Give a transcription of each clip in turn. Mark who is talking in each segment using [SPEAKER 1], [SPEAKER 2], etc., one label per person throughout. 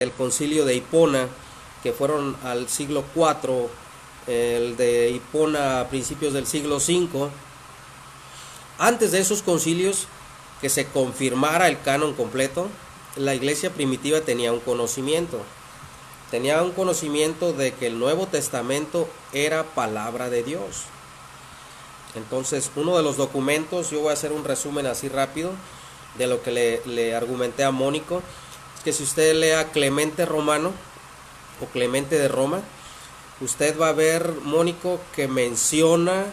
[SPEAKER 1] el concilio de Hipona, que fueron al siglo IV, el de Hipona a principios del siglo V. Antes de esos concilios, que se confirmara el canon completo, la iglesia primitiva tenía un conocimiento. Tenía un conocimiento de que el Nuevo Testamento era palabra de Dios. Entonces, uno de los documentos, yo voy a hacer un resumen así rápido de lo que le argumenté a Mónico, es que si usted lea Clemente Romano o Clemente de Roma, usted va a ver, Mónico, que menciona,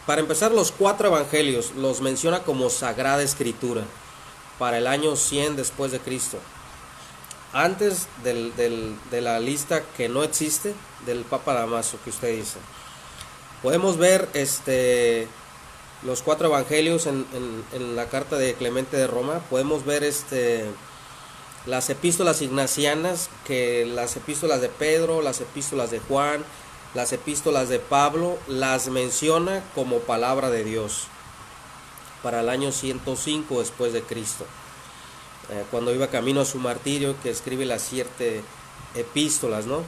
[SPEAKER 1] para empezar, los 4 evangelios los menciona como Sagrada Escritura para el año 100 después de Cristo. Antes de la lista que no existe del Papa Damaso que usted dice. Podemos ver los 4 evangelios en la carta de Clemente de Roma. Podemos ver las epístolas ignacianas, que las epístolas de Pedro, las epístolas de Juan, las epístolas de Pablo, las menciona como palabra de Dios para el año 105 después de Cristo. Cuando iba camino a su martirio, que escribe las 7 epístolas, ¿no?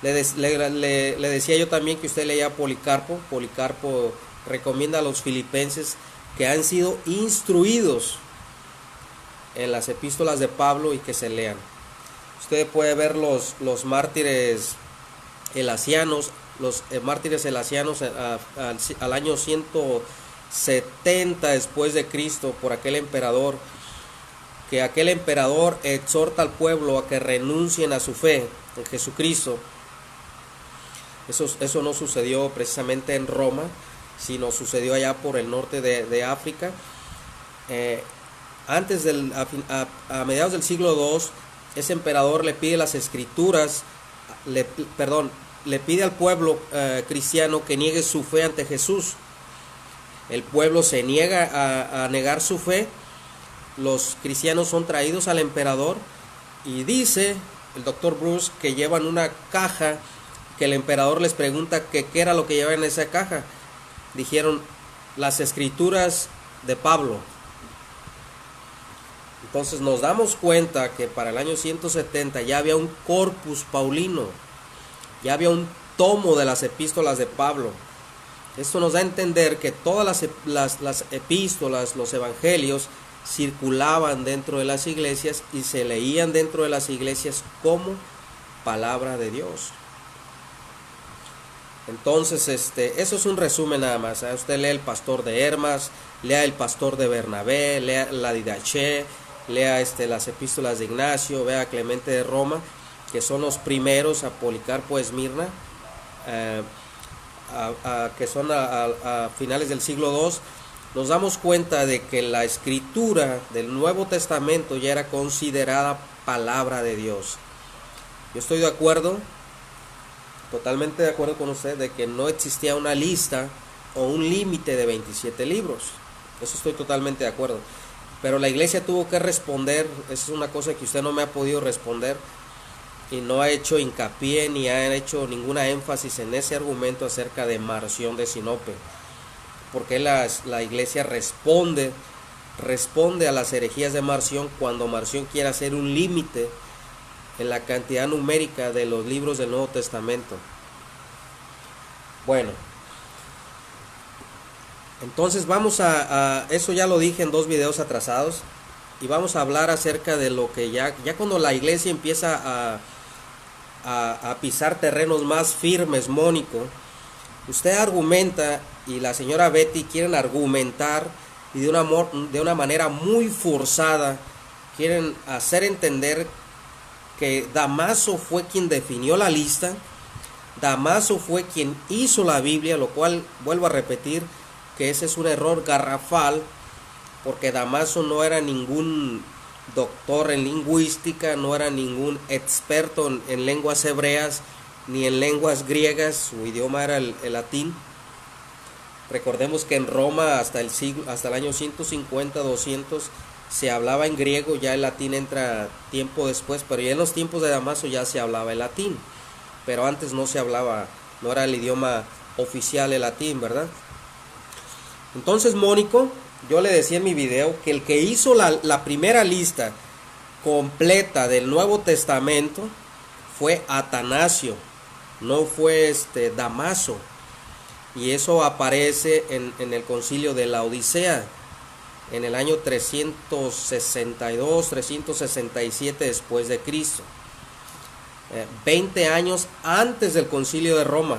[SPEAKER 1] Le decía yo también que usted leía a Policarpo. Policarpo recomienda a los filipenses que han sido instruidos en las epístolas de Pablo y que se lean. Usted puede ver los mártires elasianos, al año 170 después de Cristo, por aquel emperador, que aquel emperador exhorta al pueblo a que renuncien a su fe en Jesucristo. Eso no sucedió precisamente en Roma, sino sucedió allá por el norte de África. A mediados del siglo II, ese emperador le pide las escrituras, le pide al pueblo cristiano que niegue su fe ante Jesús. El pueblo se niega a negar su fe. Los cristianos son traídos al emperador y dice el doctor Bruce que llevan una caja, que el emperador les pregunta que qué era lo que llevaban en esa caja. Dijeron las escrituras de Pablo. Entonces nos damos cuenta que para el año 170 ya había un corpus paulino, ya había un tomo de las epístolas de Pablo. Esto nos da a entender que todas las epístolas, los evangelios, circulaban dentro de las iglesias y se leían dentro de las iglesias como palabra de Dios. Entonces, eso es un resumen nada más. Usted lee el Pastor de Hermas, lea el Pastor de Bernabé, lea la Didache, lea las epístolas de Ignacio, vea a Clemente de Roma, que son los primeros, a Policarpo de Esmirna, que son a finales del siglo II. Nos damos cuenta de que la escritura del Nuevo Testamento ya era considerada palabra de Dios. Yo estoy de acuerdo, totalmente de acuerdo con usted, de que no existía una lista o un límite de 27 libros. Eso estoy totalmente de acuerdo. Pero la iglesia tuvo que responder. Esa es una cosa que usted no me ha podido responder y no ha hecho hincapié ni ha hecho ninguna énfasis en ese argumento acerca de Marción de Sinope. Porque la iglesia responde a las herejías de Marción cuando Marción quiere hacer un límite en la cantidad numérica de los libros del Nuevo Testamento. Bueno, entonces vamos a eso ya lo dije en 2 videos atrasados, y vamos a hablar acerca de lo que ya cuando la iglesia empieza a pisar terrenos más firmes, Mónico. Usted argumenta y la señora Betty quieren argumentar y de una manera muy forzada quieren hacer entender que Damaso fue quien definió la lista, Damaso fue quien hizo la Biblia, lo cual vuelvo a repetir que ese es un error garrafal, porque Damaso no era ningún doctor en lingüística, no era ningún experto en lenguas hebreas ni en lenguas griegas. Su idioma era el latín. Recordemos que en Roma hasta el año 150-200 se hablaba en griego, ya el latín entra tiempo después, pero ya en los tiempos de Damaso ya se hablaba el latín, pero antes no se hablaba, no era el idioma oficial el latín, ¿verdad? Entonces, Mónico, yo le decía en mi video que el que hizo la primera lista completa del Nuevo Testamento fue Atanasio, no fue Damaso. Y eso aparece en el concilio de la Odisea, en el año 362, 367 después de Cristo. 20 años antes del concilio de Roma,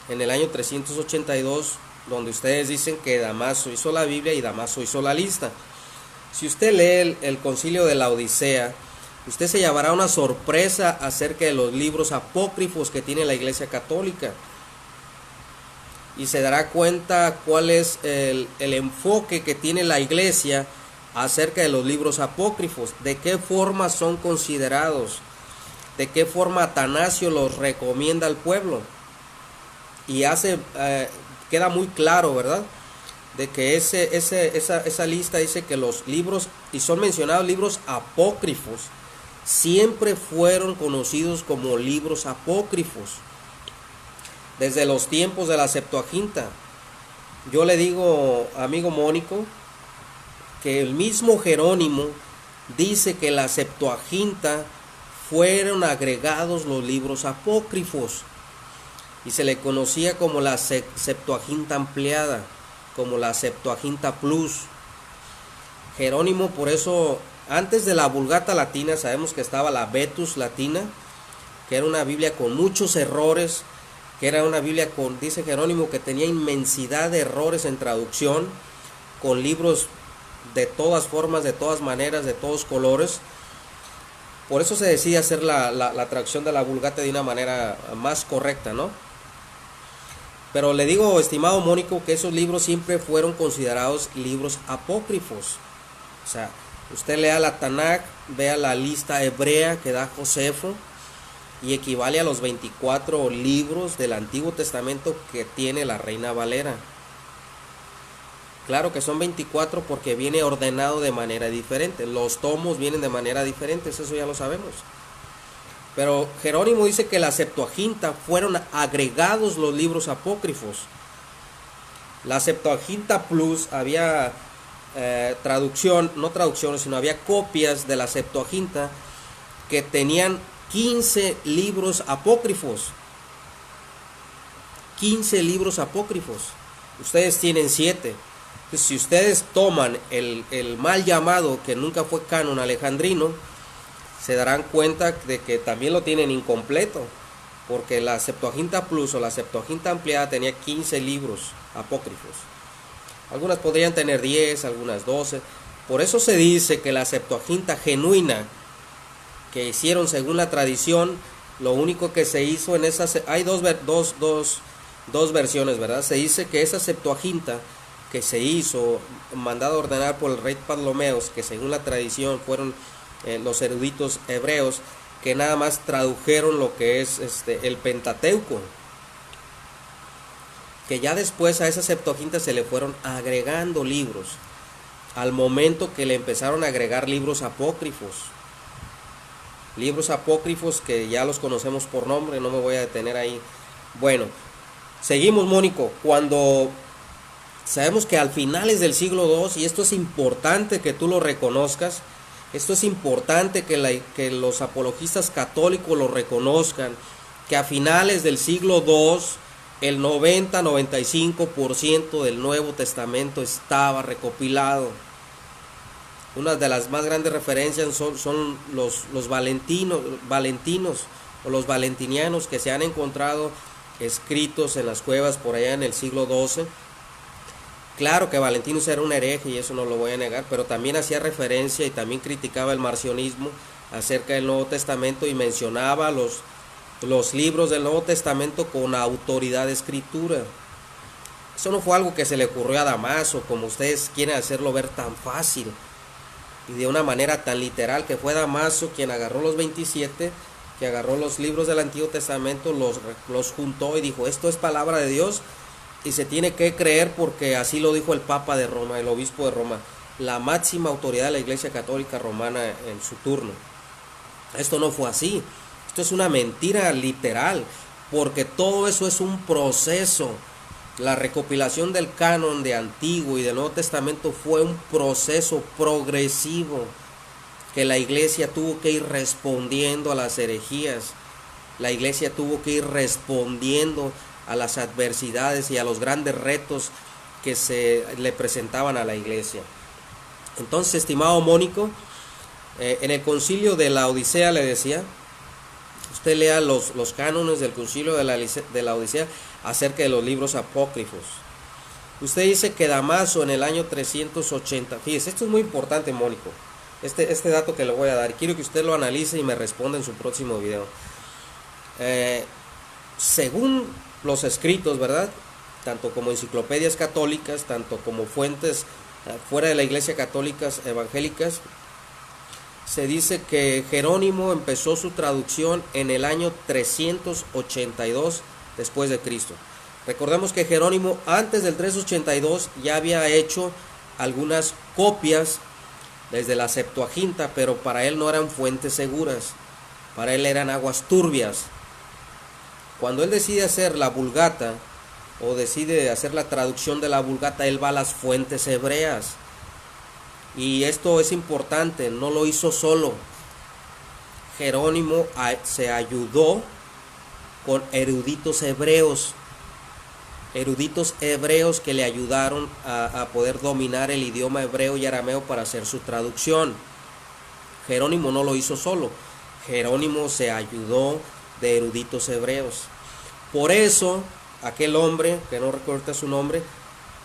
[SPEAKER 1] en el año 382, donde ustedes dicen que Damaso hizo la Biblia y Damaso hizo la lista. Si usted lee el concilio de la Odisea, usted se llevará una sorpresa acerca de los libros apócrifos que tiene la Iglesia Católica. Y se dará cuenta cuál es el enfoque que tiene la Iglesia acerca de los libros apócrifos, de qué forma son considerados, de qué forma Atanasio los recomienda al pueblo. Y queda muy claro, ¿verdad?, de que esa lista dice que los libros, y son mencionados libros apócrifos, siempre fueron conocidos como libros apócrifos desde los tiempos de la Septuaginta. Yo le digo, amigo Mónico, que el mismo Jerónimo dice que en la Septuaginta fueron agregados los libros apócrifos y se le conocía como la Septuaginta ampliada, como la Septuaginta Plus. Jerónimo, por eso, antes de la Vulgata Latina, sabemos que estaba la Vetus Latina, que era una Biblia con muchos errores, que era una Biblia dice Jerónimo, que tenía inmensidad de errores en traducción, con libros de todas formas, de todas maneras, de todos colores. Por eso se decide hacer la traducción de la Vulgata de una manera más correcta, ¿no? Pero le digo, estimado Mónico, que esos libros siempre fueron considerados libros apócrifos. O sea, usted lea la Tanakh, vea la lista hebrea que da Josefo, y equivale a los 24 libros del Antiguo Testamento que tiene la Reina Valera. Claro que son 24 porque viene ordenado de manera diferente. Los tomos vienen de manera diferente, eso ya lo sabemos. Pero Jerónimo dice que la Septuaginta fueron agregados los libros apócrifos. La Septuaginta Plus había sino había copias de la Septuaginta que tenían 15 libros apócrifos. 15 libros apócrifos. Ustedes tienen 7. Entonces, si ustedes toman el mal llamado, que nunca fue canon alejandrino, se darán cuenta de que también lo tienen incompleto, porque la Septuaginta Plus o la Septuaginta ampliada tenía 15 libros apócrifos. Algunas podrían tener 10, algunas 12. Por eso se dice que la Septuaginta genuina, que hicieron según la tradición, lo único que se hizo en esas, hay dos versiones, ¿verdad? Se dice que esa Septuaginta que se hizo, mandado a ordenar por el rey Ptolomeos, que según la tradición fueron los eruditos hebreos, que nada más tradujeron lo que es el Pentateuco, que ya después a esa Septuaginta se le fueron agregando libros, al momento que le empezaron a agregar libros apócrifos que ya los conocemos por nombre, no me voy a detener ahí. Bueno, seguimos, Mónico. Cuando sabemos que al finales del siglo II, y esto es importante que tú lo reconozcas, esto es importante que los apologistas católicos lo reconozcan, que a finales del siglo II el 90-95% del Nuevo Testamento estaba recopilado. Una de las más grandes referencias son los valentinos o los valentinianos, que se han encontrado escritos en las cuevas por allá en el siglo XII. Claro que Valentinus era un hereje y eso no lo voy a negar, pero también hacía referencia y también criticaba el marcionismo acerca del Nuevo Testamento y mencionaba los libros del Nuevo Testamento con autoridad de escritura. Eso no fue algo que se le ocurrió a Damaso, como ustedes quieren hacerlo ver tan fácil y de una manera tan literal, que fue Damaso quien agarró los 27, que agarró los libros del Antiguo Testamento, los juntó y dijo: esto es palabra de Dios y se tiene que creer porque así lo dijo el Papa de Roma, el obispo de Roma, la máxima autoridad de la Iglesia Católica Romana en su turno. Esto no fue así, esto es una mentira literal, porque todo eso es un proceso. La recopilación del canon de Antiguo y del Nuevo Testamento fue un proceso progresivo. que la iglesia tuvo que ir respondiendo a las herejías, la iglesia tuvo que ir respondiendo a las adversidades y a los grandes retos que se le presentaban a la iglesia. Entonces, estimado Mónico, en el concilio de la Odisea le decía, usted lea los cánones del concilio de la Odisea acerca de los libros apócrifos. Usted dice que Damaso en el año 380, fíjese, esto es muy importante, Mónico, este dato que le voy a dar, quiero que usted lo analice y me responda en su próximo video. Según los escritos, ¿verdad?, tanto como enciclopedias católicas, tanto como fuentes fuera de la iglesia católicas evangélicas, se dice que Jerónimo empezó su traducción en el año 382 después de Cristo. Recordemos que Jerónimo antes del 382 ya había hecho algunas copias desde la Septuaginta, pero para él no eran fuentes seguras, para él eran aguas turbias. Cuando él decide hacer la Vulgata o decide hacer la traducción de la Vulgata, él va a las fuentes hebreas. Y esto es importante, no lo hizo solo. Jerónimo se ayudó con eruditos hebreos que le ayudaron a poder dominar el idioma hebreo y arameo para hacer su traducción. Jerónimo no lo hizo solo, Jerónimo se ayudó de eruditos hebreos. Por eso, aquel hombre, que no recuerdo su nombre,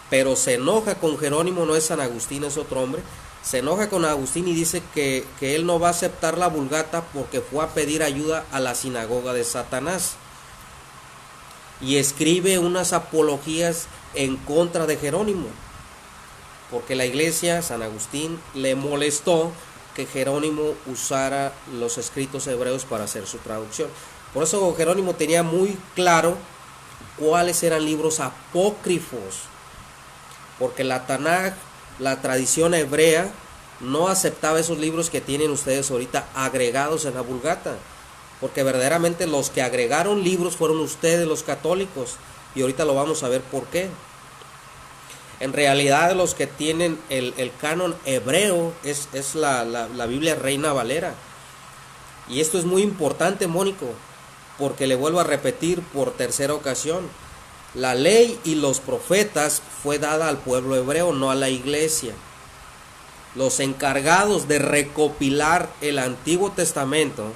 [SPEAKER 1] pero se enoja con Jerónimo, no es San Agustín, es otro hombre, se enoja con Agustín y dice que él no va a aceptar la Vulgata porque fue a pedir ayuda a la sinagoga de Satanás. Y escribe unas apologías en contra de Jerónimo, porque la iglesia, San Agustín, le molestó que Jerónimo usara los escritos hebreos para hacer su traducción. Por eso Jerónimo tenía muy claro cuáles eran libros apócrifos, porque la Tanaj, la tradición hebrea, no aceptaba esos libros que tienen ustedes ahorita agregados en la Vulgata, porque verdaderamente los que agregaron libros fueron ustedes, los católicos, y ahorita lo vamos a ver por qué. En realidad los que tienen el canon hebreo es la Biblia Reina Valera. Y esto es muy importante, Mónico, porque le vuelvo a repetir por tercera ocasión, la ley y los profetas fue dada al pueblo hebreo, no a la iglesia. Los encargados de recopilar el Antiguo Testamento,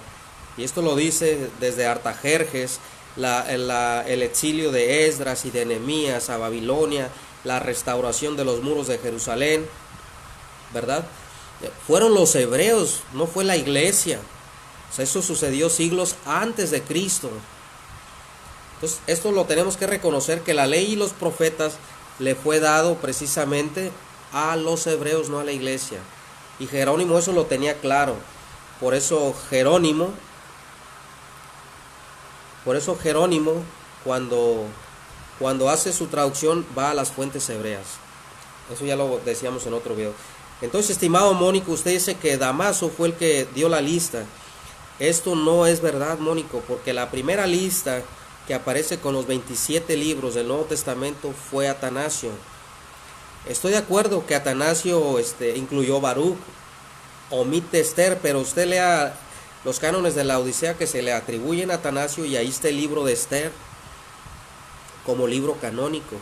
[SPEAKER 1] y esto lo dice desde Artajerjes, el exilio de Esdras y de Nehemías a Babilonia, la restauración de los muros de Jerusalén, ¿verdad? Fueron los hebreos, no fue la iglesia. O sea, eso sucedió siglos antes de Cristo. Entonces, esto lo tenemos que reconocer, que la ley y los profetas le fue dado precisamente a los hebreos, no a la iglesia. Y Jerónimo eso lo tenía claro. Por eso Jerónimo, cuando hace su traducción, va a las fuentes hebreas. Eso ya lo decíamos en otro video. Entonces, estimado Mónico, usted dice que Damaso fue el que dio la lista. Esto no es verdad, Mónico, porque la primera lista que aparece con los 27 libros del Nuevo Testamento fue Atanasio. Estoy de acuerdo que Atanasio incluyó Baruch, omite Esther, pero usted lea los cánones de la Odisea que se le atribuyen a Atanasio y ahí está el libro de Esther como libro canónico.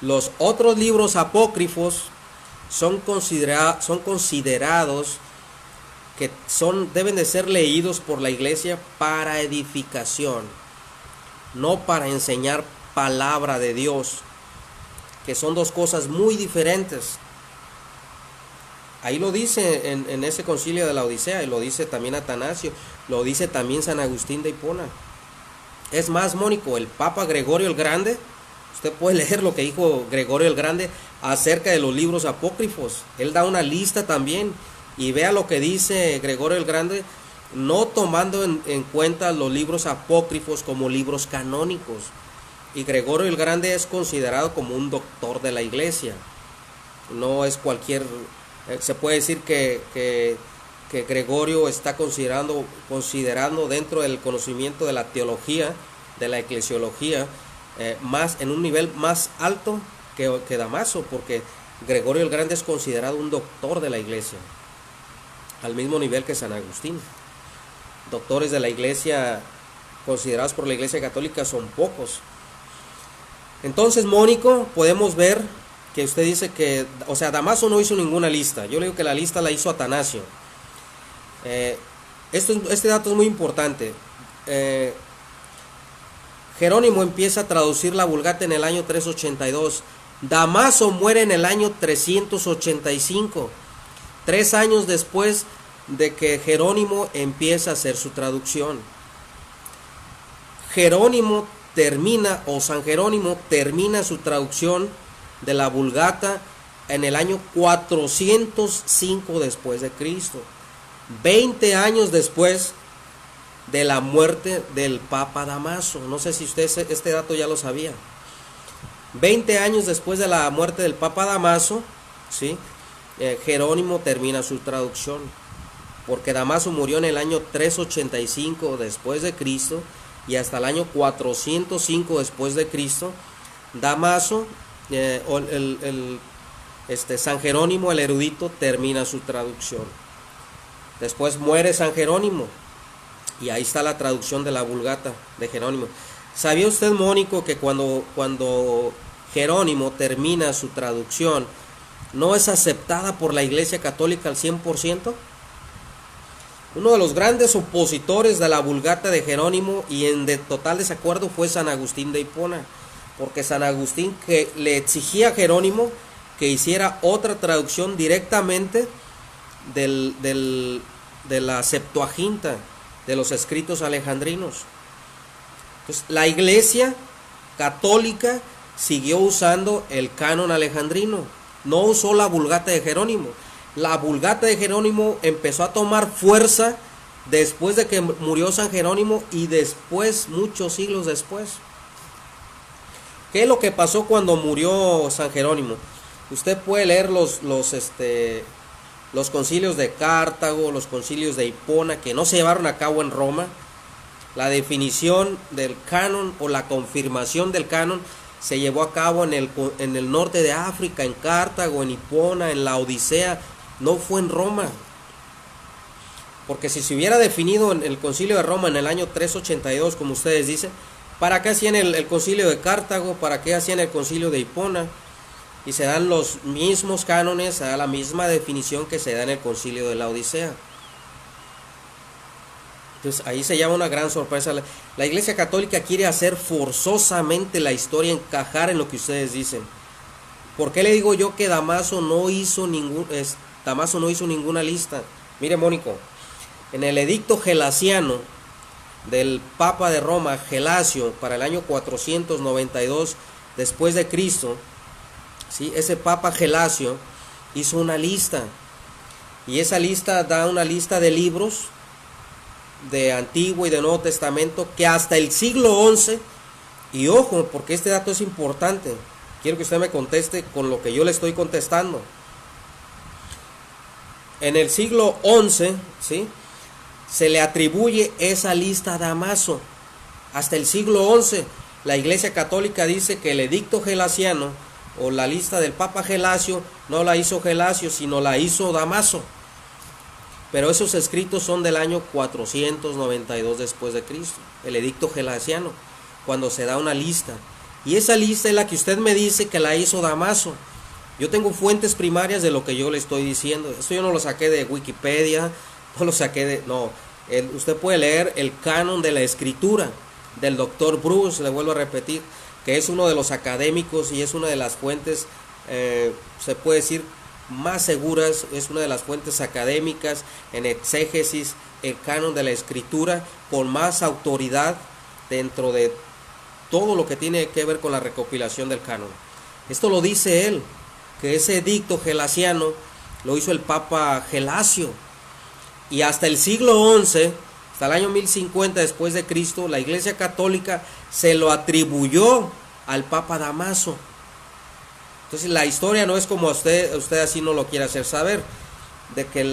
[SPEAKER 1] Los otros libros apócrifos son considerados que deben de ser leídos por la iglesia para edificación, no para enseñar palabra de Dios, que son dos cosas muy diferentes. Ahí lo dice en ese concilio de la Odisea, y lo dice también Atanasio, lo dice también San Agustín de Hipona. Es más, Mónico, el Papa Gregorio el Grande, usted puede leer lo que dijo Gregorio el Grande acerca de los libros apócrifos. Él da una lista también, y vea lo que dice Gregorio el Grande, no tomando en cuenta los libros apócrifos como libros canónicos. Y Gregorio el Grande es considerado como un doctor de la iglesia. No es cualquier... se puede decir que Gregorio está considerando dentro del conocimiento de la teología, de la eclesiología, más en un nivel más alto que Damaso, porque Gregorio el Grande es considerado un doctor de la iglesia. al mismo nivel que San Agustín. Doctores de la iglesia, considerados por la iglesia católica, son pocos. Entonces, Mónico, podemos ver que usted dice que, o sea, Damaso no hizo ninguna lista. Yo le digo que la lista la hizo Atanasio. Este dato es muy importante. Jerónimo empieza a traducir la Vulgata en el año 382. Damaso muere en el año 385, 3 años después de que Jerónimo empieza a hacer su traducción. Jerónimo termina, o San Jerónimo termina su traducción de la Vulgata en el año 405 después de Cristo, 20 años después de la muerte del Papa Damaso. No sé si usted este dato ya lo sabía. 20 años después de la muerte del Papa Damaso, ¿sí? Jerónimo termina su traducción, porque Damaso murió en el año 385 después de Cristo, y hasta el año 405 después de Cristo, Damaso, San Jerónimo el erudito, termina su traducción. Después muere San Jerónimo, y ahí está la traducción de la Vulgata de Jerónimo. ¿Sabía usted, Mónico, que cuando Jerónimo termina su traducción, no es aceptada por la Iglesia Católica al 100%? Uno de los grandes opositores de la Vulgata de Jerónimo y en total desacuerdo fue San Agustín de Hipona, porque San Agustín que le exigía a Jerónimo que hiciera otra traducción directamente de la Septuaginta, de los escritos alejandrinos. Entonces, la Iglesia Católica siguió usando el canon alejandrino, no usó la Vulgata de Jerónimo. La Vulgata de Jerónimo empezó a tomar fuerza después de que murió San Jerónimo y después, muchos siglos después. ¿Qué es lo que pasó cuando murió San Jerónimo? Usted puede leer los concilios de Cartago, los concilios de Hipona, que no se llevaron a cabo en Roma. La definición del canon o la confirmación del canon se llevó a cabo en el norte de África, en Cartago, en Hipona, en la Odisea. No fue en Roma, porque si se hubiera definido en el concilio de Roma en el año 382, como ustedes dicen, ¿para qué hacían el concilio de Cartago? ¿Para qué hacían el concilio de Hipona? Y se dan los mismos cánones, se da la misma definición que se da en el concilio de la Odisea. Entonces ahí se llama una gran sorpresa. La Iglesia Católica quiere hacer forzosamente la historia encajar en lo que ustedes dicen. ¿Por qué le digo yo que Damaso no hizo ninguna lista? Mire, Mónico, en el edicto gelasiano del Papa de Roma, Gelasio, para el año 492 después de Cristo, ¿sí? Ese Papa Gelasio hizo una lista, y esa lista da una lista de libros de Antiguo y de Nuevo Testamento que hasta el siglo XI, y ojo, porque este dato es importante, quiero que usted me conteste con lo que yo le estoy contestando. En el siglo XI, ¿sí?, se le atribuye esa lista a Damaso. Hasta el siglo XI, la Iglesia Católica dice que el edicto gelasiano o la lista del Papa Gelasio no la hizo Gelasio, sino la hizo Damaso. Pero esos escritos son del año 492 después de Cristo, el edicto gelasiano, cuando se da una lista. Y esa lista es la que usted me dice que la hizo Damaso. Yo tengo fuentes primarias de lo que yo le estoy diciendo. Esto yo no lo saqué de Wikipedia, no lo saqué de... No, usted puede leer el canon de la escritura del doctor Bruce, le vuelvo a repetir, que es uno de los académicos y es una de las fuentes, se puede decir, más seguras, es una de las fuentes académicas en exégesis, el canon de la escritura, con más autoridad dentro de todo lo que tiene que ver con la recopilación del canon. Esto lo dice él, que ese edicto gelasiano lo hizo el Papa Gelasio, y hasta el siglo XI, hasta el año 1050 después de Cristo, la Iglesia Católica se lo atribuyó al Papa Damaso. Entonces la historia no es como usted así no lo quiere hacer saber, de que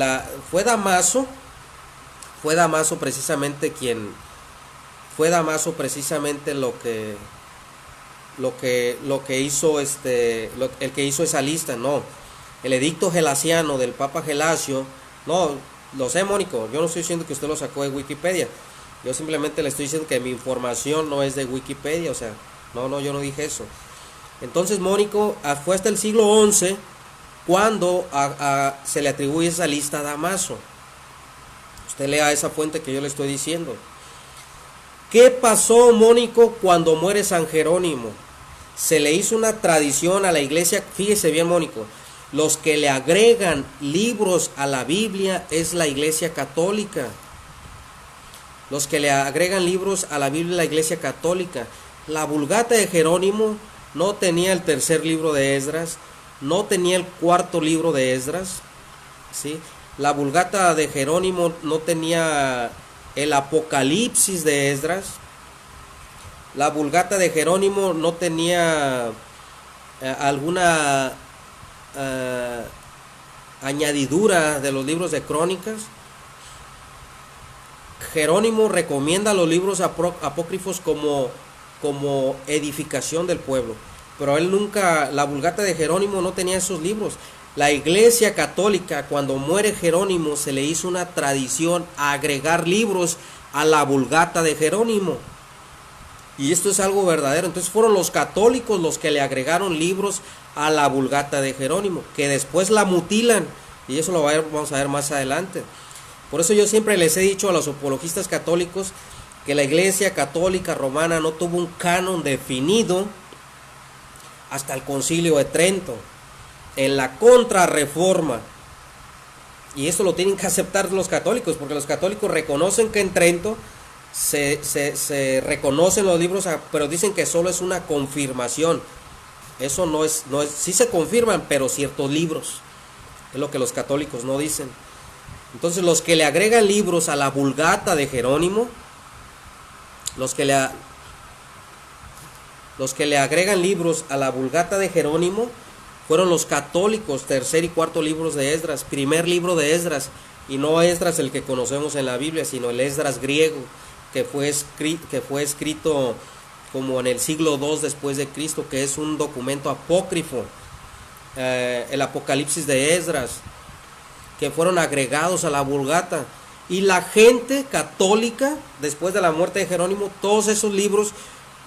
[SPEAKER 1] fue Damaso precisamente lo que hizo el que hizo esa lista. No, el edicto gelasiano del Papa Gelasio, no, Lo sé, Mónico, yo no estoy diciendo que usted lo sacó de Wikipedia. Yo simplemente le estoy diciendo que mi información no es de Wikipedia, o sea, no, yo no dije eso. Entonces, Mónico, fue hasta el siglo XI cuando se le atribuye esa lista a Damaso. Usted lea esa fuente que yo le estoy diciendo. ¿Qué pasó, Mónico, cuando muere San Jerónimo? Se le hizo una tradición a la iglesia. Fíjese bien, Mónico, los que le agregan libros a la Biblia es la iglesia católica. Los que le agregan libros a la Biblia es la iglesia católica. La Vulgata de Jerónimo no tenía el tercer libro de Esdras, no tenía el cuarto libro de Esdras, ¿sí? La Vulgata de Jerónimo no tenía el Apocalipsis de Esdras. La Vulgata de Jerónimo no tenía alguna añadidura de los libros de Crónicas. Jerónimo recomienda los libros apócrifos como edificación del pueblo, pero él nunca, la Vulgata de Jerónimo no tenía esos libros. La iglesia católica, cuando muere Jerónimo, se le hizo una tradición a agregar libros a la Vulgata de Jerónimo, y esto es algo verdadero. Entonces fueron los católicos los que le agregaron libros a la Vulgata de Jerónimo, que después la mutilan, y eso lo vamos a ver más adelante. Por eso yo siempre les he dicho a los apologistas católicos que la iglesia católica romana no tuvo un canon definido hasta el Concilio de Trento, en la Contrarreforma. Y eso lo tienen que aceptar los católicos, porque los católicos reconocen que en Trento se reconocen los libros, pero dicen que solo es una confirmación. Eso no es, sí se confirman, pero ciertos libros, es lo que los católicos no dicen. Entonces los que le agregan libros a la Vulgata de Jerónimo, los que le agregan libros a la Vulgata de Jerónimo fueron los católicos, tercer y cuarto libros de Esdras, primer libro de Esdras, y no Esdras el que conocemos en la Biblia, sino el Esdras griego, que fue escrito como en el siglo II después de Cristo, que es un documento apócrifo, el Apocalipsis de Esdras, que fueron agregados a la Vulgata. Y la gente católica, después de la muerte de Jerónimo, todos esos libros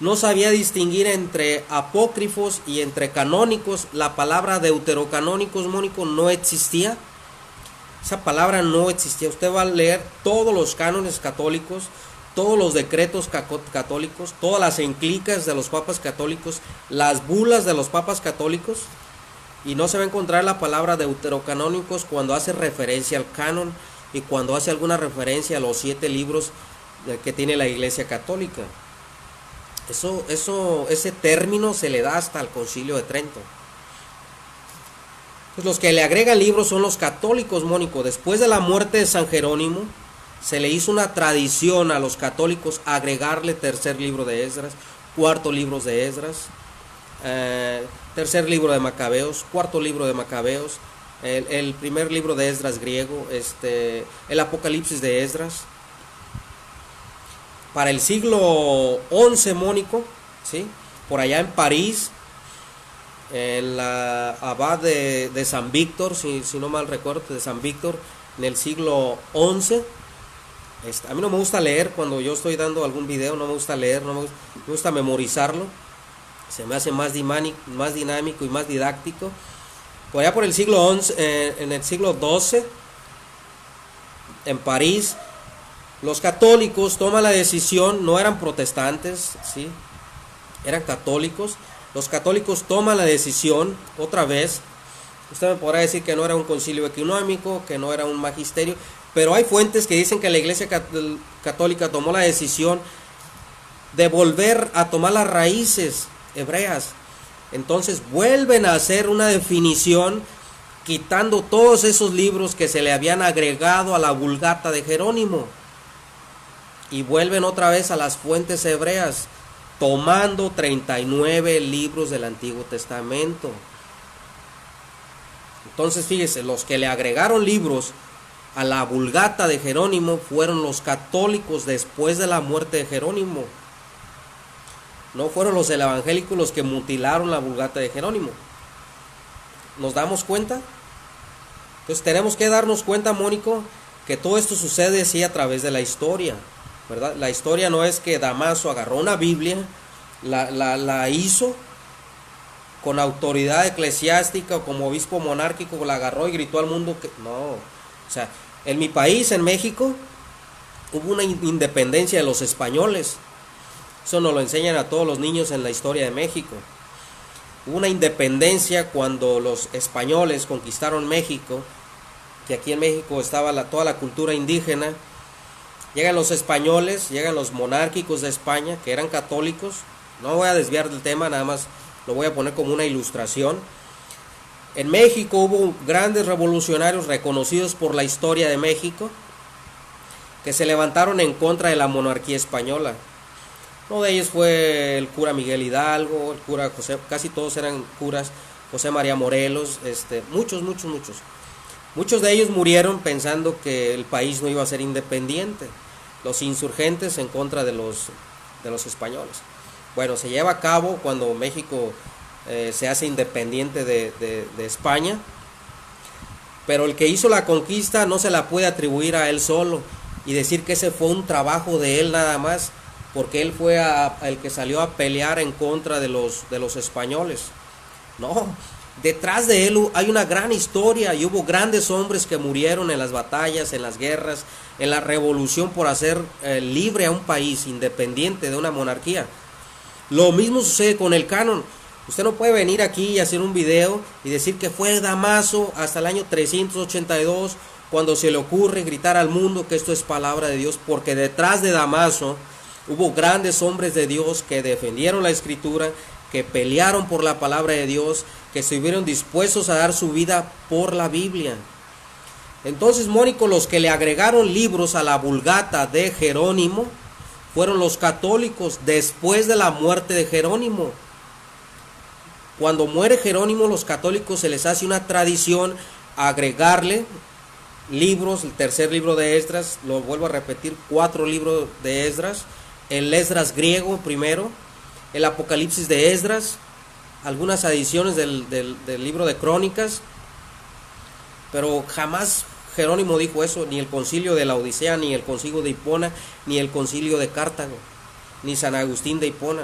[SPEAKER 1] no sabía distinguir entre apócrifos y entre canónicos. La palabra deuterocanónicos, Mónico, no existía. Esa palabra no existía. Usted va a leer todos los cánones católicos, todos los decretos católicos, todas las encíclicas de los papas católicos, las bulas de los papas católicos, y no se va a encontrar la palabra deuterocanónicos cuando hace referencia al canon y cuando hace alguna referencia a los 7 libros que tiene la Iglesia Católica. Ese término se le da hasta el Concilio de Trento. Pues los que le agregan libros son los católicos, Mónico. Después de la muerte de San Jerónimo, se le hizo una tradición a los católicos agregarle tercer libro de Esdras, cuarto libro de Esdras, tercer libro de Macabeos, cuarto libro de Macabeos, el primer libro de Esdras griego, el Apocalipsis de Esdras. Para el siglo XI, Mónico, ¿sí? Por allá en París, en la abad de San Víctor, si no mal recuerdo, de San Víctor, en el siglo XI. A mí no me gusta leer cuando yo estoy dando algún video, no me gusta leer, me gusta memorizarlo. Se me hace más dinámico y más didáctico. Por allá por el siglo XI, en el siglo XII, en París, los católicos toman la decisión, no eran protestantes, ¿sí? Eran católicos. Los católicos toman la decisión, otra vez, usted me podrá decir que no era un concilio económico, que no era un magisterio, pero hay fuentes que dicen que la Iglesia Católica tomó la decisión de volver a tomar las raíces hebreas. Entonces vuelven a hacer una definición, quitando todos esos libros que se le habían agregado a la Vulgata de Jerónimo, y vuelven otra vez a las fuentes hebreas, tomando 39 libros del Antiguo Testamento. Entonces fíjese, los que le agregaron libros a la Vulgata de Jerónimo fueron los católicos después de la muerte de Jerónimo. No fueron los evangélicos los que mutilaron la Vulgata de Jerónimo. ¿Nos damos cuenta? Entonces tenemos que darnos cuenta, Mónico, que todo esto sucede sí a través de la historia, ¿verdad? La historia no es que Damaso agarró una Biblia, la hizo con autoridad eclesiástica o como obispo monárquico, la agarró y gritó al mundo que no. O sea, en mi país, en México, hubo una independencia de los españoles. Eso nos lo enseñan a todos los niños en la historia de México. Hubo una independencia cuando los españoles conquistaron México, que aquí en México estaba toda la cultura indígena. Llegan los españoles, llegan los monárquicos de España, que eran católicos. No voy a desviar del tema, nada más lo voy a poner como una ilustración. En México hubo grandes revolucionarios reconocidos por la historia de México, que se levantaron en contra de la monarquía española. Uno de ellos fue el cura Miguel Hidalgo, el cura José, casi todos eran curas, José María Morelos, muchos. Muchos de ellos murieron pensando que el país no iba a ser independiente, los insurgentes en contra de los españoles. Bueno, se lleva a cabo cuando México se hace independiente de España, pero el que hizo la conquista no se la puede atribuir a él solo y decir que ese fue un trabajo de él nada más, porque él fue el que salió a pelear en contra de los españoles. No, detrás de él hay una gran historia y hubo grandes hombres que murieron en las batallas, en las guerras, en la revolución por hacer libre a un país independiente de una monarquía. Lo mismo sucede con el canon. Usted no puede venir aquí y hacer un video y decir que fue Damaso hasta el año 382 cuando se le ocurre gritar al mundo que esto es palabra de Dios, porque detrás de Damaso hubo grandes hombres de Dios que defendieron la escritura, que pelearon por la palabra de Dios, que estuvieron dispuestos a dar su vida por la Biblia. Entonces, Mónico, los que le agregaron libros a la Vulgata de Jerónimo fueron los católicos después de la muerte de Jerónimo. Cuando muere Jerónimo, los católicos se les hace una tradición agregarle libros, el tercer libro de Esdras, lo vuelvo a repetir, 4 libros de Esdras, el Esdras griego primero, el Apocalipsis de Esdras, algunas adiciones del libro de Crónicas, pero jamás Jerónimo dijo eso, ni el concilio de la Odisea, ni el concilio de Hipona, ni el concilio de Cartago, ni San Agustín de Hipona.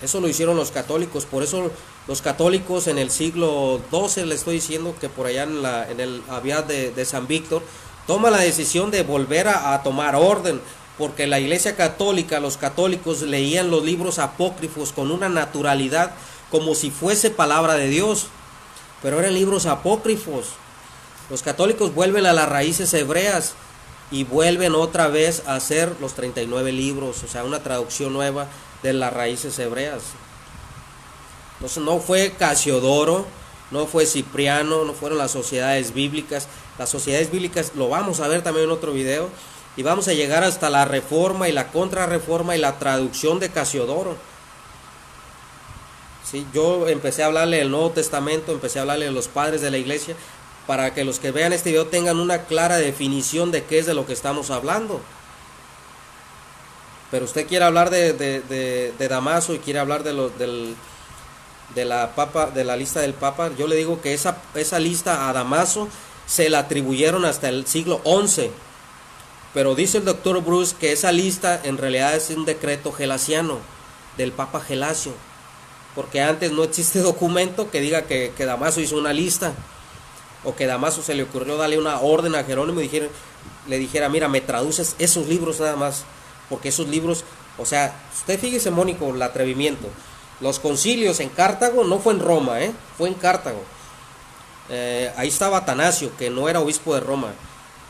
[SPEAKER 1] Eso lo hicieron los católicos. Por eso los católicos en el siglo XII, le estoy diciendo que por allá en el Abiad de San Víctor, toma la decisión de volver a tomar orden, porque la Iglesia Católica, los católicos leían los libros apócrifos con una naturalidad como si fuese palabra de Dios, pero eran libros apócrifos. Los católicos vuelven a las raíces hebreas y vuelven otra vez a hacer los 39 libros, o sea, una traducción nueva de las raíces hebreas. Entonces no fue Casiodoro, no fue Cipriano, no fueron las sociedades bíblicas. Las sociedades bíblicas lo vamos a ver también en otro video, y vamos a llegar hasta la Reforma y la Contrarreforma y la traducción de Casiodoro. Sí, yo empecé a hablarle del Nuevo Testamento, empecé a hablarle de los padres de la iglesia, para que los que vean este video tengan una clara definición de qué es de lo que estamos hablando. Pero usted quiere hablar de Damaso y quiere hablar de la lista del Papa, yo le digo que esa lista a Damaso se la atribuyeron hasta el siglo XI. Pero dice el doctor Bruce que esa lista en realidad es un decreto gelasiano del Papa Gelasio, porque antes no existe documento que diga que Damaso hizo una lista, o que Damaso se le ocurrió darle una orden a Jerónimo y le dijera, mira, me traduces esos libros nada más, porque esos libros, o sea, usted fíjese, Mónico, el atrevimiento. Los concilios en Cartago, no fue en Roma, fue en Cartago. Ahí estaba Atanasio, que no era obispo de Roma.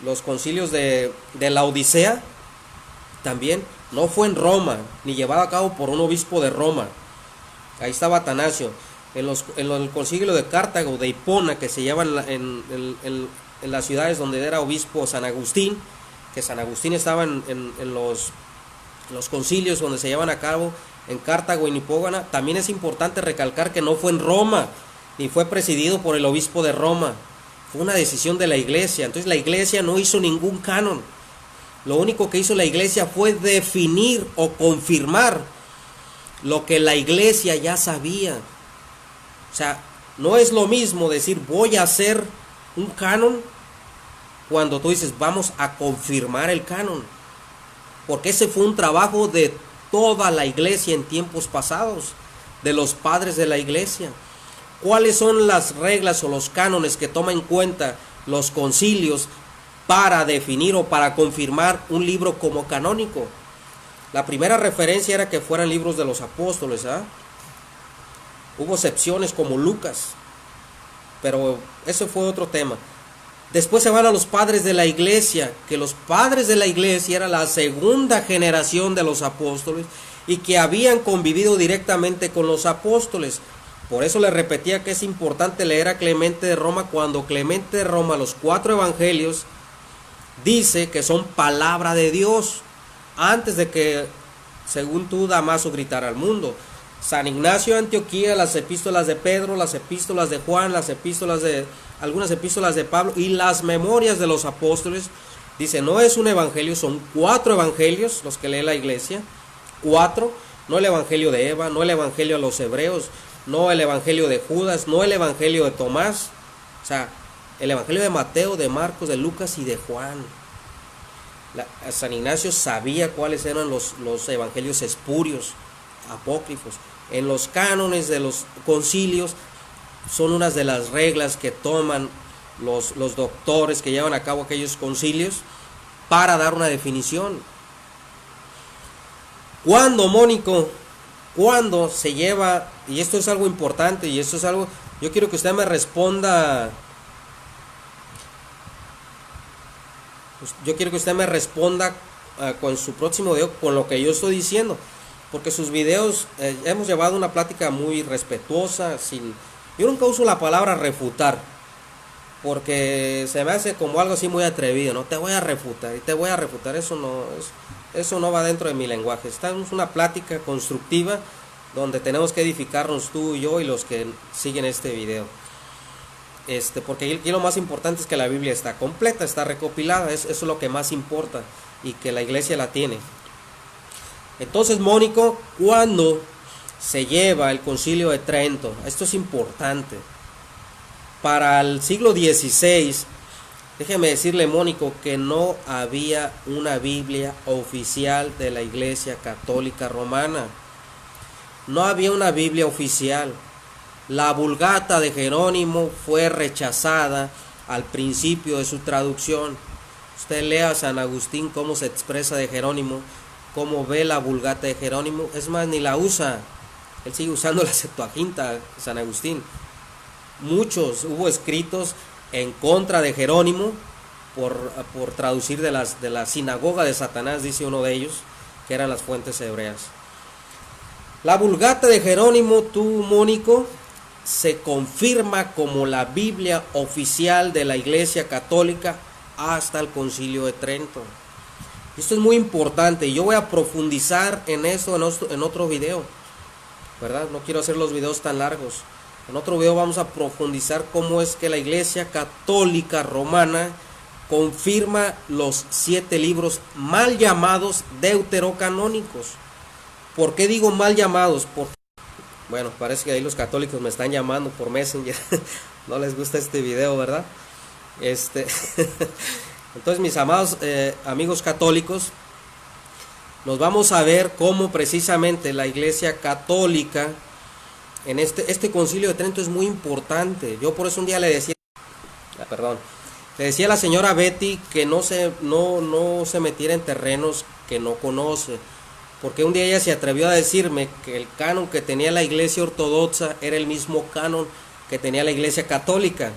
[SPEAKER 1] Los concilios de la Odisea también no fue en Roma, ni llevado a cabo por un obispo de Roma. Ahí estaba Atanasio. En el concilio de Cartago, de Hipona, que se llevan en las ciudades donde era obispo San Agustín, que San Agustín estaba en los concilios donde se llevan a cabo en Cartago y en Hipógana. También es importante recalcar que no fue en Roma, ni fue presidido por el obispo de Roma. Fue una decisión de la iglesia. Entonces la iglesia no hizo ningún canon. Lo único que hizo la iglesia fue definir o confirmar lo que la iglesia ya sabía. O sea, no es lo mismo decir voy a hacer un canon cuando tú dices vamos a confirmar el canon, porque ese fue un trabajo de toda la iglesia en tiempos pasados, de los padres de la iglesia. ¿Cuáles son las reglas o los cánones que toma en cuenta los concilios para definir o para confirmar un libro como canónico? La primera referencia era que fueran libros de los apóstoles, ¿ah? Hubo excepciones como Lucas, pero ese fue otro tema. Después se van a los padres de la iglesia, que los padres de la iglesia era la segunda generación de los apóstoles y que habían convivido directamente con los apóstoles. Por eso les repetía que es importante leer a Clemente de Roma, cuando Clemente de Roma, los 4 evangelios, dice que son palabra de Dios, antes de que, según tú, Damaso gritara al mundo. San Ignacio de Antioquía, las epístolas de Pedro, las epístolas de Juan, algunas epístolas de Pablo y las memorias de los apóstoles, dice, no es un evangelio, son 4 evangelios los que lee la iglesia, 4, no el evangelio de Eva, no el evangelio a los hebreos, no el evangelio de Judas, no el evangelio de Tomás, o sea, el evangelio de Mateo, de Marcos, de Lucas y de Juan. San Ignacio sabía cuáles eran los evangelios espurios, apócrifos. En los cánones de los concilios son unas de las reglas que toman los doctores que llevan a cabo aquellos concilios para dar una definición. ¿Cuándo, Mónico? ¿Cuándo se lleva? Y esto es algo importante, y esto es algo, yo quiero que usted me responda. Yo quiero que usted me responda con su próximo video con lo que yo estoy diciendo, porque sus videos hemos llevado una plática muy respetuosa, yo nunca uso la palabra refutar, porque se me hace como algo así muy atrevido, ¿no? Te voy a refutar y te voy a refutar, eso no va dentro de mi lenguaje. Estamos en una plática constructiva donde tenemos que edificarnos tú y yo y los que siguen este video. Porque aquí lo más importante es que la Biblia está completa, está recopilada, eso es lo que más importa y que la iglesia la tiene. Entonces, Mónico, ¿cuándo se lleva el Concilio de Trento? Esto es importante. Para el siglo XVI, déjeme decirle, Mónico, que no había una Biblia oficial de la Iglesia Católica Romana. No había una Biblia oficial. La Vulgata de Jerónimo fue rechazada al principio de su traducción. Usted lea a San Agustín cómo se expresa de Jerónimo, cómo ve la Vulgata de Jerónimo. Es más, ni la usa. Él sigue usando la Septuaginta, San Agustín. Hubo escritos en contra de Jerónimo por traducir de la sinagoga de Satanás, dice uno de ellos, que eran las fuentes hebreas. La Vulgata de Jerónimo, tú, Mónico, se confirma como la Biblia oficial de la Iglesia Católica hasta el Concilio de Trento. Esto es muy importante y yo voy a profundizar en esto en otro video, ¿verdad? No quiero hacer los videos tan largos. En otro video vamos a profundizar cómo es que la Iglesia Católica Romana confirma los 7 libros mal llamados deuterocanónicos. ¿Por qué digo mal llamados? Bueno, parece que ahí los católicos me están llamando por Messenger. No les gusta este video, ¿verdad? Entonces, mis amados amigos católicos, nos vamos a ver cómo precisamente la Iglesia Católica en este Concilio de Trento es muy importante. Yo por eso un día le decía a la señora Betty que no se metiera en terrenos que no conoce. Porque un día ella se atrevió a decirme que el canon que tenía la Iglesia Ortodoxa era el mismo canon que tenía la Iglesia Católica.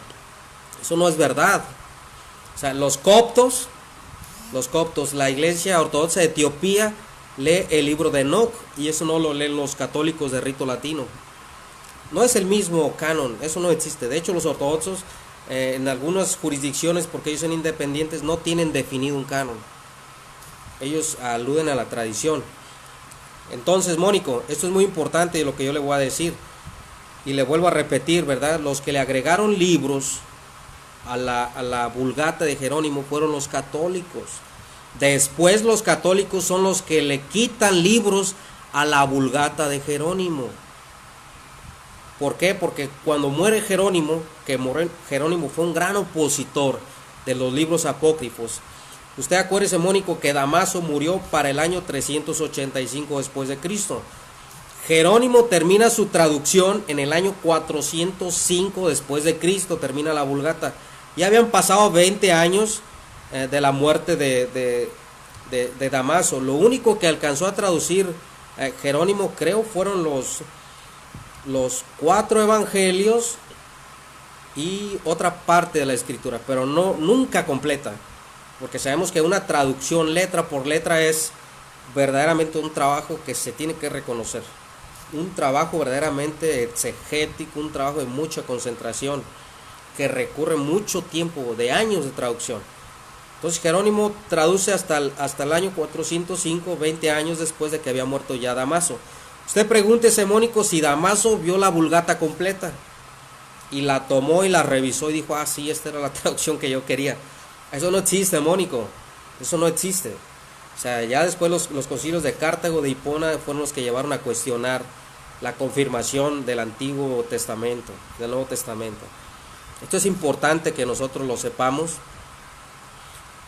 [SPEAKER 1] Eso no es verdad. O sea, los coptos, la Iglesia Ortodoxa de Etiopía lee el libro de Enoch y eso no lo leen los católicos de rito latino. No es el mismo canon, eso no existe. De hecho, los ortodoxos en algunas jurisdicciones, porque ellos son independientes, no tienen definido un canon. Ellos aluden a la tradición. Entonces, Mónico, esto es muy importante lo que yo le voy a decir. Y le vuelvo a repetir, ¿verdad? Los que le agregaron libros a la Vulgata de Jerónimo fueron los católicos. Después los católicos son los que le quitan libros a la Vulgata de Jerónimo. ¿Por qué? Porque cuando muere Jerónimo, Jerónimo fue un gran opositor de los libros apócrifos. Usted acuérdese, Mónico, que Damaso murió para el año 385 después de Cristo. Jerónimo termina su traducción en el año 405 después de Cristo, termina la Vulgata. Ya habían pasado 20 años de la muerte de Damaso. Lo único que alcanzó a traducir Jerónimo, creo, fueron los 4 evangelios y otra parte de la escritura, pero nunca completa, porque sabemos que una traducción letra por letra es verdaderamente un trabajo que se tiene que reconocer, un trabajo verdaderamente exegético, un trabajo de mucha concentración, que recurre mucho tiempo, de años de traducción. Entonces Jerónimo traduce hasta el año 405, 20 años después de que había muerto ya Damaso. Usted pregúntese, Mónico, si Damaso vio la Vulgata completa y la tomó y la revisó y dijo, sí, esta era la traducción que yo quería. Eso no existe, Mónico, eso no existe. O sea, ya después los concilios de Cartago, de Hipona, fueron los que llevaron a cuestionar la confirmación del Antiguo Testamento, del Nuevo Testamento. Esto es importante que nosotros lo sepamos.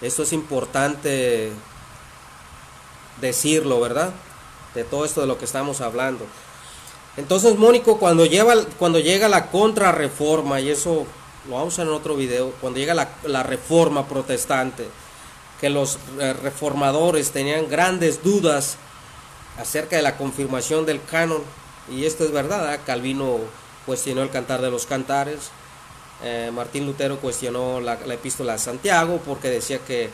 [SPEAKER 1] Esto es importante decirlo, ¿verdad? De todo esto de lo que estamos hablando. Entonces, Mónico, cuando llega la contrarreforma, y eso lo vamos a ver en otro video, cuando llega la reforma protestante, que los reformadores tenían grandes dudas acerca de la confirmación del canon, y esto es verdad, Calvino cuestionó el Cantar de los Cantares, Martín Lutero cuestionó la epístola de Santiago, porque decía que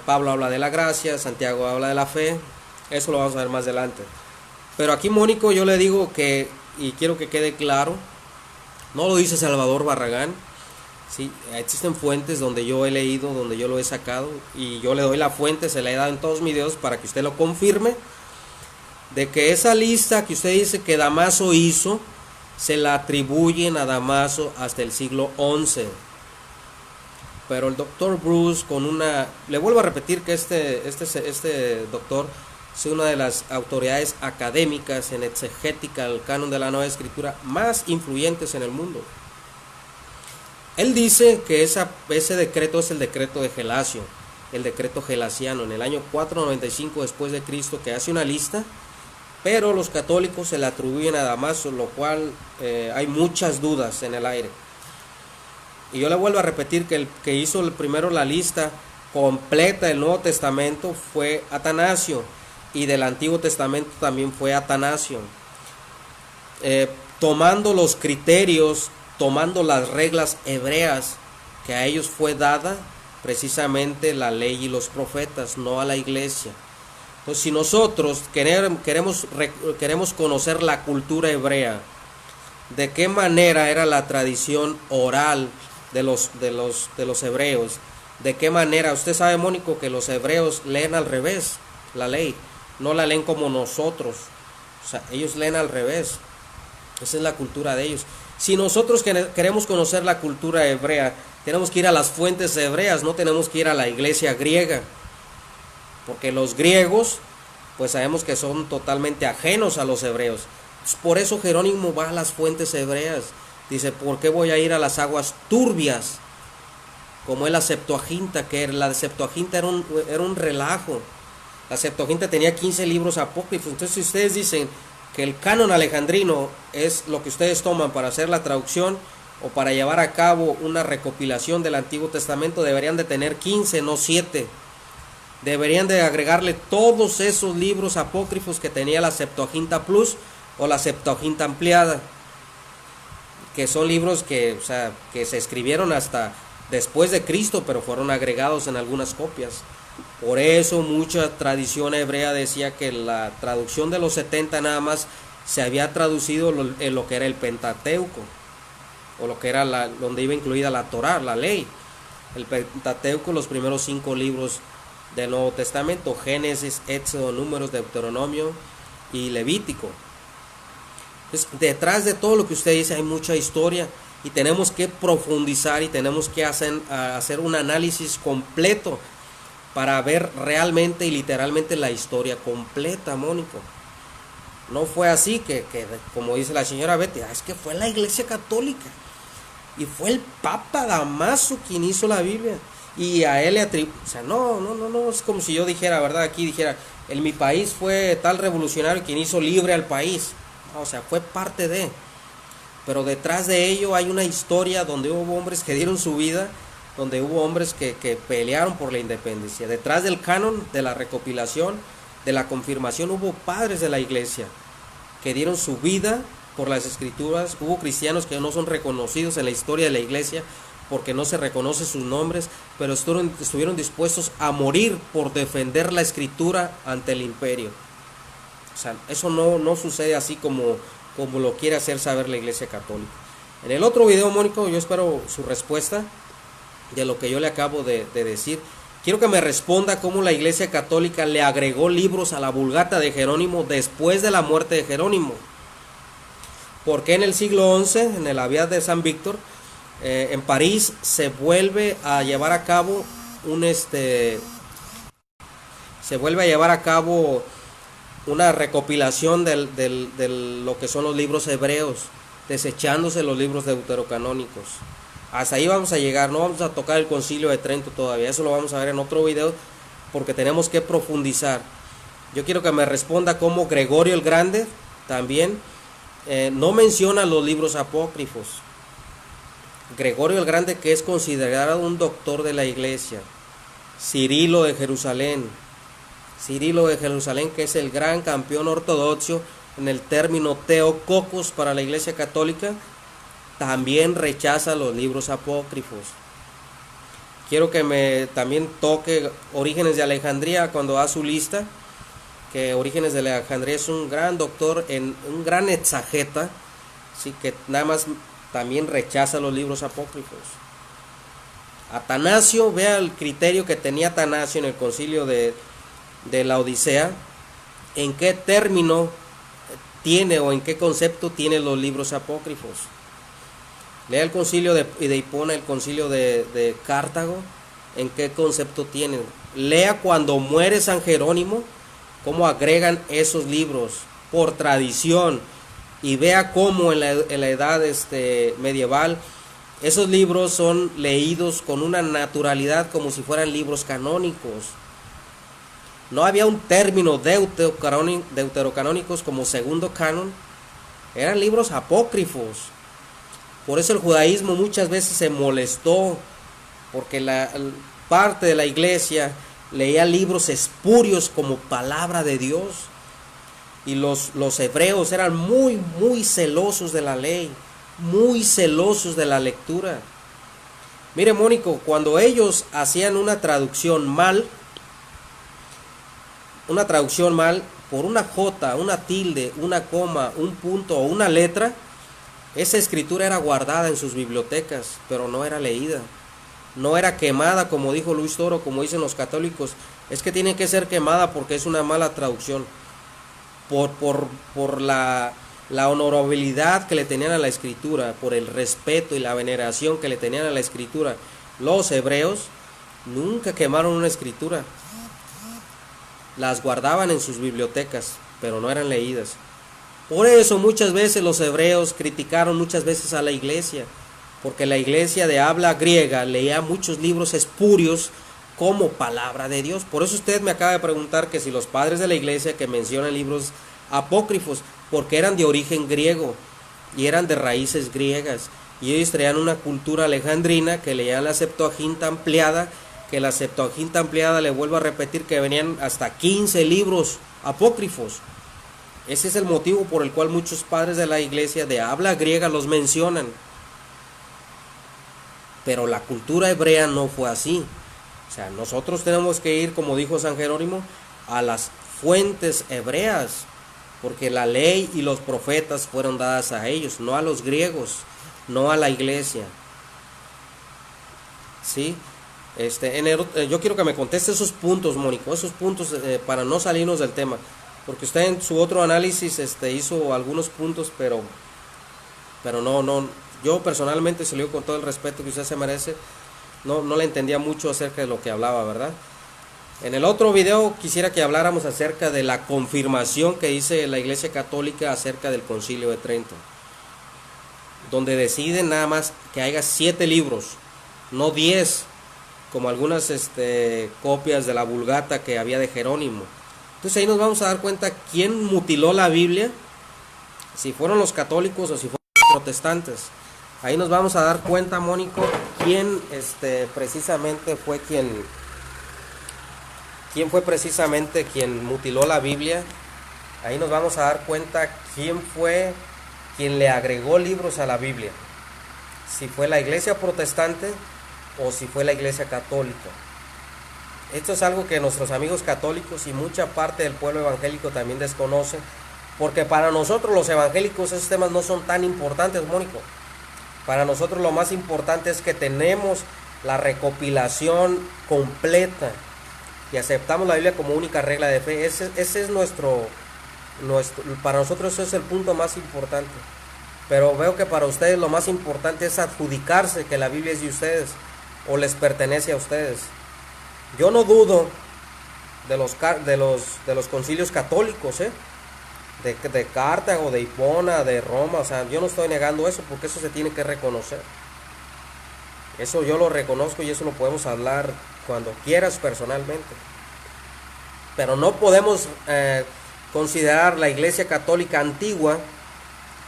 [SPEAKER 1] Pablo habla de la gracia, Santiago habla de la fe. Eso lo vamos a ver más adelante. Pero aquí, Mónico, yo le digo que, y quiero que quede claro, no lo dice Salvador Barragán, ¿sí? Existen fuentes donde yo he leído, donde yo lo he sacado, y yo le doy la fuente, se la he dado en todos mis videos para que usted lo confirme, de que esa lista que usted dice que Damaso hizo, se la atribuyen a Damaso hasta el siglo XI. Pero el doctor Bruce, le vuelvo a repetir que este doctor es una de las autoridades académicas en exegética del canon de la Nueva Escritura más influyentes en el mundo. Él dice que ese decreto es el decreto de Gelasio, el decreto gelasiano, en el año 495 después de Cristo, que hace una lista, pero los católicos se la atribuyen a Damaso, lo cual hay muchas dudas en el aire. Y yo le vuelvo a repetir que el que hizo primero la lista completa del Nuevo Testamento fue Atanasio, y del Antiguo Testamento también fue Atanasio. Tomando los criterios, tomando las reglas hebreas que a ellos fue dada precisamente la ley y los profetas, no a la iglesia. Entonces, si nosotros queremos conocer la cultura hebrea, de qué manera era la tradición oral de los hebreos, de qué manera, usted sabe, Mónico, que los hebreos leen al revés la ley, no la leen como nosotros, o sea, ellos leen al revés. Esa es la cultura de ellos. Si nosotros queremos conocer la cultura hebrea, tenemos que ir a las fuentes hebreas, no tenemos que ir a la iglesia griega, porque los griegos, pues sabemos que son totalmente ajenos a los hebreos. Por eso Jerónimo va a las fuentes hebreas. Dice, ¿por qué voy a ir a las aguas turbias? Como es la Septuaginta, que la Septuaginta era un relajo. La Septuaginta tenía 15 libros apócrifos. Entonces, si ustedes dicen que el canon alejandrino es lo que ustedes toman para hacer la traducción o para llevar a cabo una recopilación del Antiguo Testamento, deberían de tener 15, no 7. Deberían de agregarle todos esos libros apócrifos que tenía la Septuaginta Plus o la Septuaginta ampliada, que son libros que se escribieron hasta después de Cristo, pero fueron agregados en algunas copias. Por eso mucha tradición hebrea decía que la traducción de los 70 nada más se había traducido en lo que era el Pentateuco, o lo que era donde iba incluida la Torá, la ley. El Pentateuco, los primeros 5 libros del Nuevo Testamento: Génesis, Éxodo, Números, Deuteronomio y Levítico. Entonces, detrás de todo lo que usted dice hay mucha historia, y tenemos que profundizar y tenemos que hacer un análisis completo para ver realmente y literalmente la historia completa, Mónico. No fue así que como dice la señora Betty, es que fue la Iglesia Católica. Y fue el Papa Damaso quien hizo la Biblia. Y a él le atribuye, o sea, no, es como si yo dijera, ¿verdad? Aquí dijera, en mi país fue tal revolucionario quien hizo libre al país. No, o sea, fue parte de. Pero detrás de ello hay una historia donde hubo hombres que dieron su vida, donde hubo hombres que pelearon por la independencia. Detrás del canon, de la recopilación, de la confirmación, hubo padres de la iglesia que dieron su vida por las escrituras. Hubo cristianos que no son reconocidos en la historia de la iglesia porque no se reconoce sus nombres, pero estuvieron dispuestos a morir por defender la escritura ante el imperio. O sea, eso no sucede así como lo quiere hacer saber la iglesia católica. En el otro video, Mónico, yo espero su respuesta de lo que yo le acabo de decir. Quiero que me responda cómo la iglesia católica le agregó libros a la Vulgata de Jerónimo después de la muerte de Jerónimo. Porque en el siglo XI, en el Abiad de San Víctor, en París, se vuelve a llevar a cabo una recopilación de lo que son los libros hebreos, desechándose los libros deuterocanónicos. Hasta ahí vamos a llegar, no vamos a tocar el Concilio de Trento todavía, eso lo vamos a ver en otro video porque tenemos que profundizar. Yo quiero que me responda cómo Gregorio el Grande también no menciona los libros apócrifos. Gregorio el Grande, que es considerado un doctor de la iglesia. Cirilo de Jerusalén, que es el gran campeón ortodoxo en el término teococos para la iglesia católica, también rechaza los libros apócrifos. Quiero que me también toque Orígenes de Alejandría cuando da su lista, que Orígenes de Alejandría es un gran doctor, un gran exageta, sí, que nada más también rechaza los libros apócrifos. Atanasio, vea el criterio que tenía Atanasio en el concilio de la Odisea, en qué término tiene o en qué concepto tiene los libros apócrifos. Lea el concilio de Hipona, el concilio de Cartago, en qué concepto tienen. Lea cuando muere San Jerónimo, cómo agregan esos libros por tradición, y vea cómo en la edad medieval esos libros son leídos con una naturalidad como si fueran libros canónicos. No había un término deuterocanónicos como segundo canon, eran libros apócrifos. Por eso el judaísmo muchas veces se molestó, porque la parte de la iglesia leía libros espurios como palabra de Dios. Y los hebreos eran muy celosos de la ley, muy celosos de la lectura. Mire, Mónico, cuando ellos hacían una traducción mal, por una jota, una tilde, una coma, un punto o una letra, esa escritura era guardada en sus bibliotecas, pero no era leída. No era quemada, como dijo Luis Toro, como dicen los católicos. Es que tiene que ser quemada porque es una mala traducción. Por la honorabilidad que le tenían a la escritura, por el respeto y la veneración que le tenían a la escritura, los hebreos nunca quemaron una escritura. Las guardaban en sus bibliotecas, pero no eran leídas. Por eso muchas veces los hebreos criticaron muchas veces a la iglesia, porque la iglesia de habla griega leía muchos libros espurios como palabra de Dios. Por eso usted me acaba de preguntar que si los padres de la iglesia que mencionan libros apócrifos, porque eran de origen griego y eran de raíces griegas, y ellos traían una cultura alejandrina que leían la Septuaginta ampliada, que la Septuaginta ampliada, le vuelvo a repetir, que venían hasta 15 libros apócrifos. Ese es el motivo por el cual muchos padres de la iglesia de habla griega los mencionan. Pero la cultura hebrea no fue así. O sea, nosotros tenemos que ir, como dijo San Jerónimo, a las fuentes hebreas, porque la ley y los profetas fueron dadas a ellos, no a los griegos, no a la iglesia. ¿Sí? Yo quiero que me conteste esos puntos, Mónico, esos puntos para no salirnos del tema, porque usted en su otro análisis hizo algunos puntos, pero no, yo personalmente, se lo digo con todo el respeto que usted se merece, no le entendía mucho acerca de lo que hablaba, ¿verdad? En el otro video quisiera que habláramos acerca de la confirmación que dice la Iglesia Católica acerca del Concilio de Trento. donde deciden nada más que haya 7 libros, no 10, como algunas copias de la Vulgata que había de Jerónimo. Entonces ahí nos vamos a dar cuenta quién mutiló la Biblia, si fueron los católicos o si fueron los protestantes. Ahí nos vamos a dar cuenta, Mónico, quién precisamente fue quien mutiló la Biblia. Ahí nos vamos a dar cuenta quién fue quien le agregó libros a la Biblia, si fue la iglesia protestante o si fue la iglesia católica. Esto es algo que nuestros amigos católicos y mucha parte del pueblo evangélico también desconoce, porque para nosotros los evangélicos esos temas no son tan importantes, Mónico. Para nosotros lo más importante es que tenemos la recopilación completa y aceptamos la Biblia como única regla de fe. Ese es para nosotros ese es el punto más importante. Pero veo que para ustedes lo más importante es adjudicarse que la Biblia es de ustedes o les pertenece a ustedes. Yo no dudo de los concilios católicos, de Cartago, de Hipona, de Roma. O sea, yo no estoy negando eso, porque eso se tiene que reconocer. Eso yo lo reconozco y eso lo podemos hablar cuando quieras personalmente. Pero no podemos considerar la iglesia católica antigua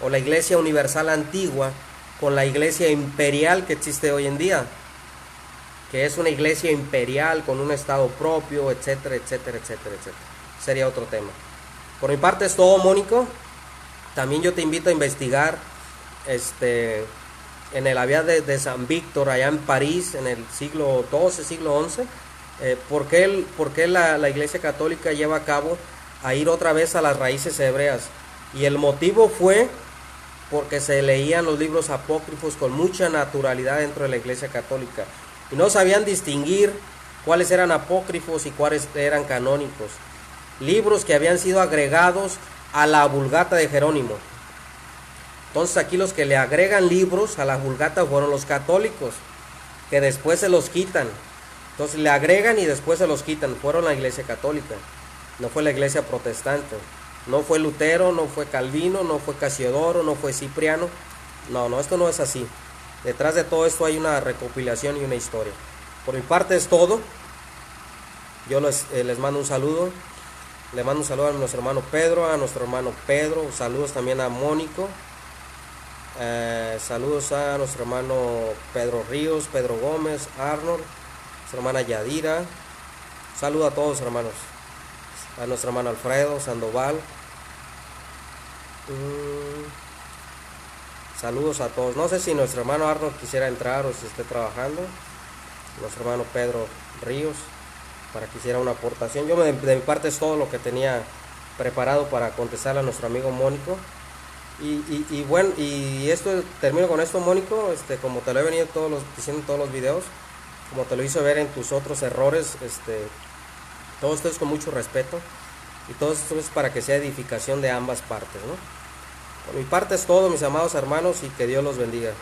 [SPEAKER 1] o la iglesia universal antigua con la iglesia imperial que existe hoy en día, que es una iglesia imperial con un estado propio, etcétera, etcétera, etcétera, etcétera. Sería otro tema. Por mi parte es todo, Mónico. También yo te invito a investigar en el Abbey de San Víctor, allá en París, en el siglo XII, siglo XI, ¿por qué la iglesia católica lleva a cabo a ir otra vez a las raíces hebreas? Y el motivo fue porque se leían los libros apócrifos con mucha naturalidad dentro de la iglesia católica y no sabían distinguir cuáles eran apócrifos y cuáles eran canónicos. Libros que habían sido agregados a la Vulgata de Jerónimo. Entonces aquí los que le agregan libros a la Vulgata fueron los católicos, que después se los quitan. Entonces le agregan y después se los quitan. Fueron la iglesia católica, no fue la iglesia protestante. No fue Lutero, no fue Calvino, no fue Casiodoro, no fue Cipriano. No, esto no es así. Detrás de todo esto hay una recopilación y una historia. Por mi parte es todo. Yo les mando un saludo. Le mando un saludo a nuestro hermano Pedro, saludos también a Mónico, saludos a nuestro hermano Pedro Ríos, Pedro Gómez, Arnold, nuestra hermana Yadira, saludo a todos, hermanos, a nuestro hermano Alfredo Sandoval, saludos a todos. No sé si nuestro hermano Arnold quisiera entrar o si esté trabajando, nuestro hermano Pedro Ríos, para que hiciera una aportación. Yo de mi parte es todo lo que tenía preparado para contestarle a nuestro amigo Mónico. Y bueno, y esto termino con esto, Mónico, como te lo he venido diciendo en todos los videos, como te lo hice ver en tus otros errores, todo esto es con mucho respeto y todo esto es para que sea edificación de ambas partes, ¿no? Por mi parte es todo, mis amados hermanos, y que Dios los bendiga.